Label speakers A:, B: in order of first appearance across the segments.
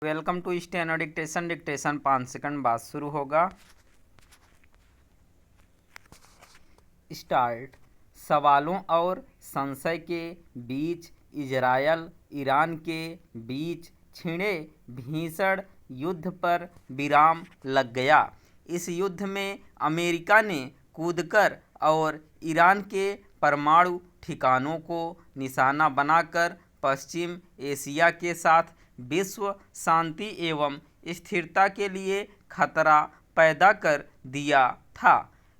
A: Welcome to steno dictation. Dictation 5 second बाद शुरू होगा। स्टार्ट। सवालों और संशय के बीच इजरायल ईरान के बीच छिड़े भीषण युद्ध पर विराम लग गया। इस युद्ध में अमेरिका ने कूदकर और ईरान के परमाणु ठिकानों को निशाना बनाकर पश्चिम एशिया के साथ विश्व शांति एवं स्थिरता के लिए खतरा पैदा कर दिया था।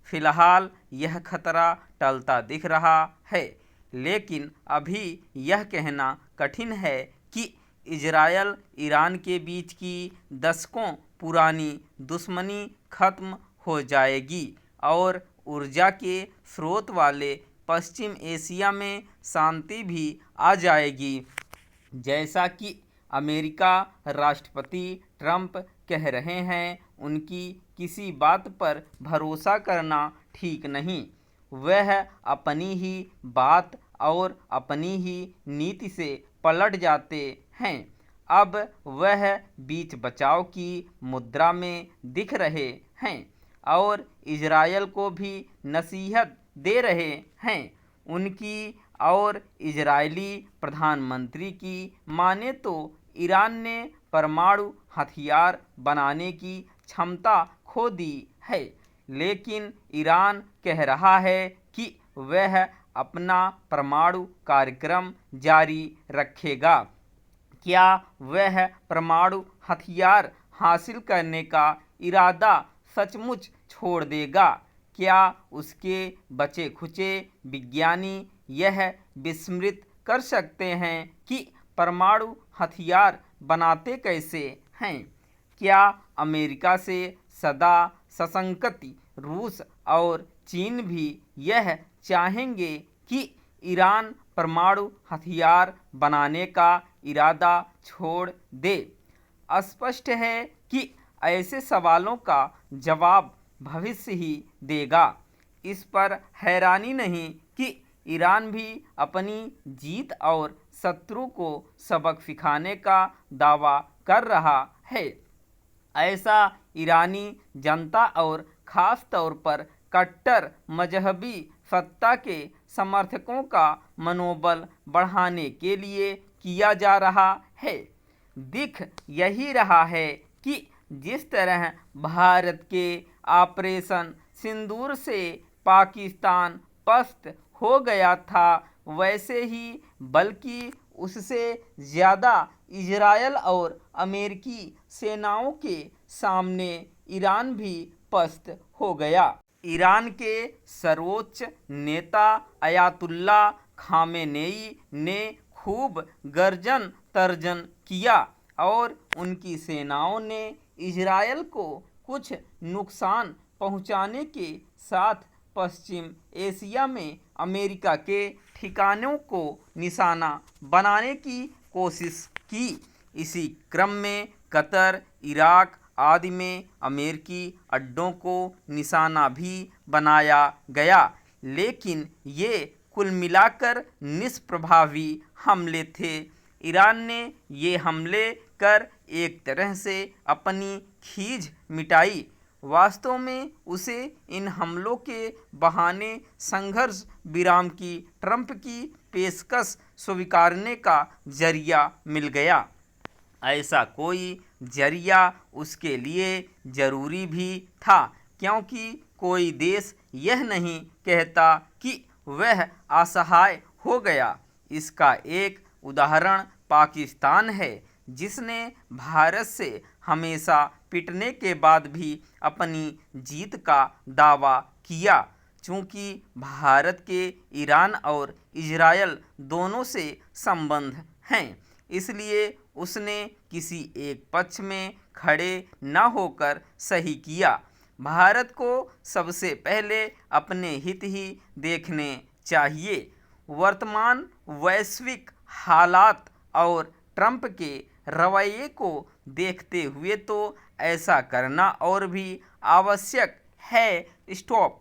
A: फिलहाल यह खतरा टलता दिख रहा है, लेकिन अभी यह कहना कठिन है कि इजरायल ईरान के बीच की दशकों पुरानी दुश्मनी खत्म हो जाएगी और ऊर्जा के स्रोत वाले पश्चिम एशिया में शांति भी आ जाएगी। जैसा कि अमेरिका राष्ट्रपति ट्रंप कह रहे हैं, उनकी किसी बात पर भरोसा करना ठीक नहीं। वह अपनी ही बात और अपनी ही नीति से पलट जाते हैं। अब वह बीच बचाव की मुद्रा में दिख रहे हैं और इजरायल को भी नसीहत दे रहे हैं। उनकी और इजरायली प्रधानमंत्री की माने तो ईरान ने परमाणु हथियार बनाने की क्षमता खो दी है, लेकिन ईरान कह रहा है कि वह अपना परमाणु कार्यक्रम जारी रखेगा। क्या वह परमाणु हथियार हासिल करने का इरादा सचमुच छोड़ देगा? क्या उसके बचे खुचे विज्ञानी यह विस्मृत कर सकते हैं कि परमाणु हथियार बनाते कैसे हैं? क्या अमेरिका से सदा सशंकित रूस और चीन भी यह चाहेंगे कि ईरान परमाणु हथियार बनाने का इरादा छोड़ दे? स्पष्ट है कि ऐसे सवालों का जवाब भविष्य ही देगा। इस पर हैरानी नहीं कि ईरान भी अपनी जीत और शत्रु को सबक सिखाने का दावा कर रहा है। ऐसा ईरानी जनता और ख़ास तौर पर कट्टर मजहबी सत्ता के समर्थकों का मनोबल बढ़ाने के लिए किया जा रहा है। दिख यही रहा है कि जिस तरह भारत के ऑपरेशन सिंदूर से पाकिस्तान पस्त हो गया था, वैसे ही बल्कि उससे ज़्यादा इजरायल और अमेरिकी सेनाओं के सामने ईरान भी पस्त हो गया। ईरान के सर्वोच्च नेता अयातुल्ला खामेनेई ने खूब गर्जन तर्जन किया और उनकी सेनाओं ने इजरायल को कुछ नुकसान पहुंचाने के साथ पश्चिम एशिया में अमेरिका के ठिकानों को निशाना बनाने की कोशिश की। इसी क्रम में कतर, इराक आदि में अमेरिकी अड्डों को निशाना भी बनाया गया, लेकिन ये कुल मिलाकर निष्प्रभावी हमले थे। ईरान ने ये हमले कर एक तरह से अपनी खीज मिटाई। वास्तव में उसे इन हमलों के बहाने संघर्ष विराम की ट्रंप की पेशकश स्वीकारने का जरिया मिल गया। ऐसा कोई जरिया उसके लिए जरूरी भी था, क्योंकि कोई देश यह नहीं कहता कि वह असहाय हो गया। इसका एक उदाहरण पाकिस्तान है, जिसने भारत से हमेशा पिटने के बाद भी अपनी जीत का दावा किया। चूँकि भारत के ईरान और इजरायल दोनों से संबंध हैं, इसलिए उसने किसी एक पक्ष में खड़े न होकर सही किया। भारत को सबसे पहले अपने हित ही देखने चाहिए। वर्तमान वैश्विक हालात और ट्रंप के रवैये को देखते हुए तो ऐसा करना और भी आवश्यक है। स्टॉप।